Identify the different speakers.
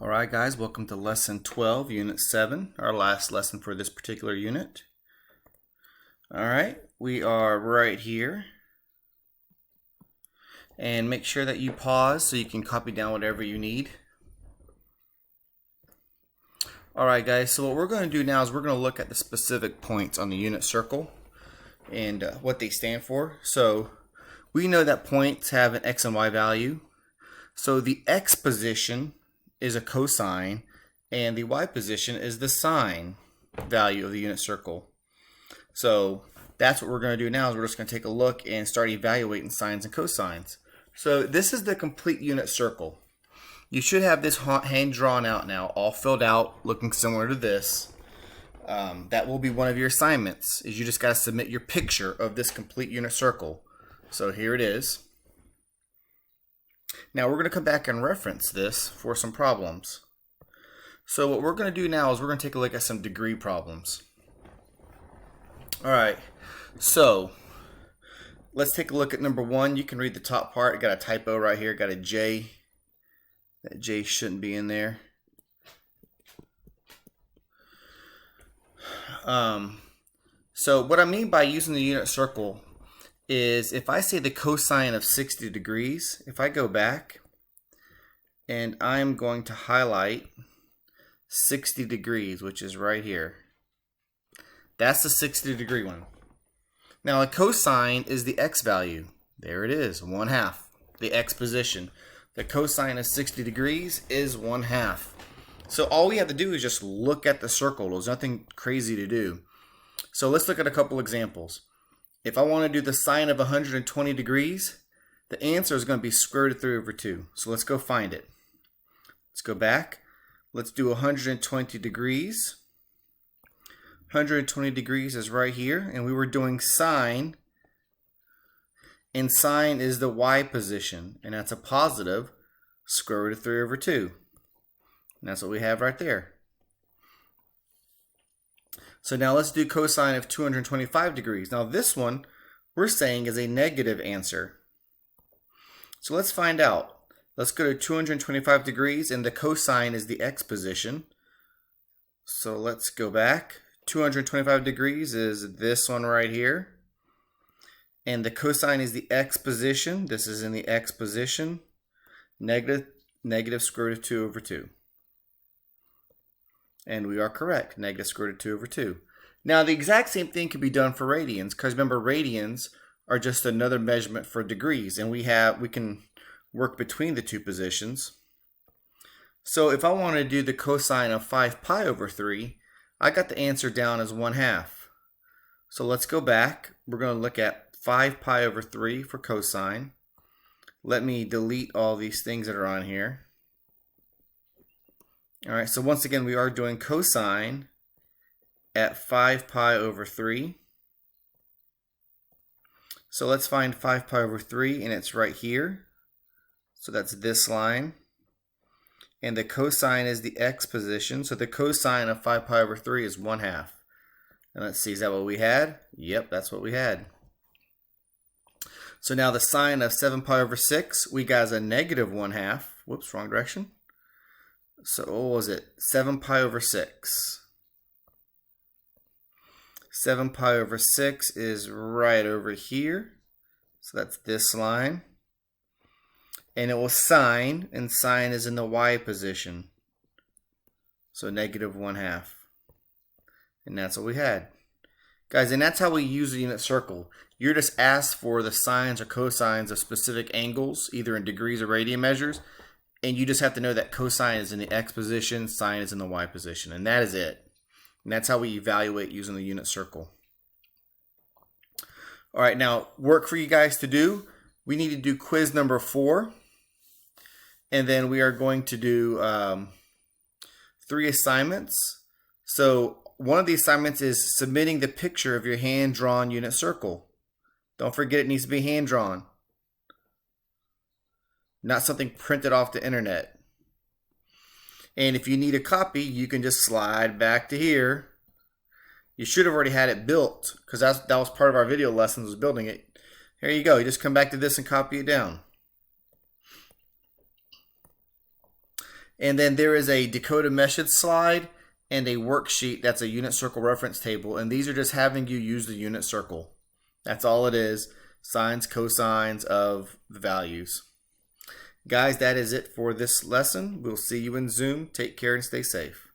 Speaker 1: Alright guys, welcome to lesson 12, unit 7, our last lesson for this particular unit. Alright, we are right here. And make sure that you pause so you can copy down whatever you need. Alright guys, so what we're going to do now is we're going to look at the specific points on the unit circle and what they stand for. So we know that points have an x and y value. So the x position is a cosine and the y position is the sine value of the unit circle. So that's what we're going to do now is we're just going to take a look and start evaluating sines and cosines. So this is the complete unit circle. You should have this hand drawn out now, all filled out, looking similar to this. That will be one of your assignments, is you just got to submit your picture of this complete unit circle. So here it is. Now we're going to come back and reference this for some problems. So what we're going to do now is we're going to take a look at some degree problems. Alright, so let's take a look at number 1. You can read the top part. I got a typo right here, got a J. That J shouldn't be in there. So what I mean by using the unit circle is if I say the cosine of 60 degrees, if I go back and I'm going to highlight 60 degrees, which is right here. That's the 60 degree one. Now a cosine is the x value. There it is, 1/2, the x position. The cosine of 60 degrees is 1/2. So all we have to do is just look at the circle. There's nothing crazy to do. So let's look at a couple examples. If I want to do the sine of 120 degrees, the answer is going to be square root of 3 over 2. So let's go find it. Let's go back. Let's do 120 degrees. 120 degrees is right here, and we were doing sine, and sine is the y position, and that's a positive square root of 3 over 2. And that's what we have right there. So now let's do cosine of 225 degrees. Now this one we're saying is a negative answer. So let's find out. Let's go to 225 degrees and the cosine is the x position. So let's go back. 225 degrees is this one right here. And the cosine is the x position. This is in the x position. Negative square root of 2 over 2. And we are correct, negative square root of 2 over 2. Now the exact same thing can be done for radians, because remember radians are just another measurement for degrees, and we can work between the two positions. So if I want to do the cosine of 5 pi over 3, I got the answer down as 1/2. So let's go back. We're going to look at 5 pi over 3 for cosine. Let me delete all these things that are on here. Alright, so once again we are doing cosine at 5 pi over 3. So let's find 5 pi over 3, and it's right here. So that's this line. And the cosine is the x position. So the cosine of 5 pi over 3 is 1/2. And let's see, is that what we had? Yep, that's what we had. So now the sine of 7 pi over 6, we got as a negative 1/2. Whoops, wrong direction. So what was it? 7 pi over 6. 7 pi over 6 is right over here. So that's this line. And it was sine, and sine is in the y position. So negative 1/2. And that's what we had. Guys, and that's how we use the unit circle. You're just asked for the sines or cosines of specific angles, either in degrees or radian measures. And you just have to know that cosine is in the x position, sine is in the y position. And that is it. And that's how we evaluate using the unit circle. Alright, now work for you guys to do. We need to do quiz number 4. And then we are going to do 3 assignments. So one of the assignments is submitting the picture of your hand-drawn unit circle. Don't forget it needs to be hand-drawn. Not something printed off the internet. And if you need a copy, you can just slide back to here. You should have already had it built, because that was part of our video lessons, was building it. Here you go. You just come back to this and copy it down. And then there is a Dakota Method slide and a worksheet that's a unit circle reference table. And these are just having you use the unit circle. That's all it is. Sines, cosines of the values. Guys, that is it for this lesson. We'll see you in Zoom. Take care and stay safe.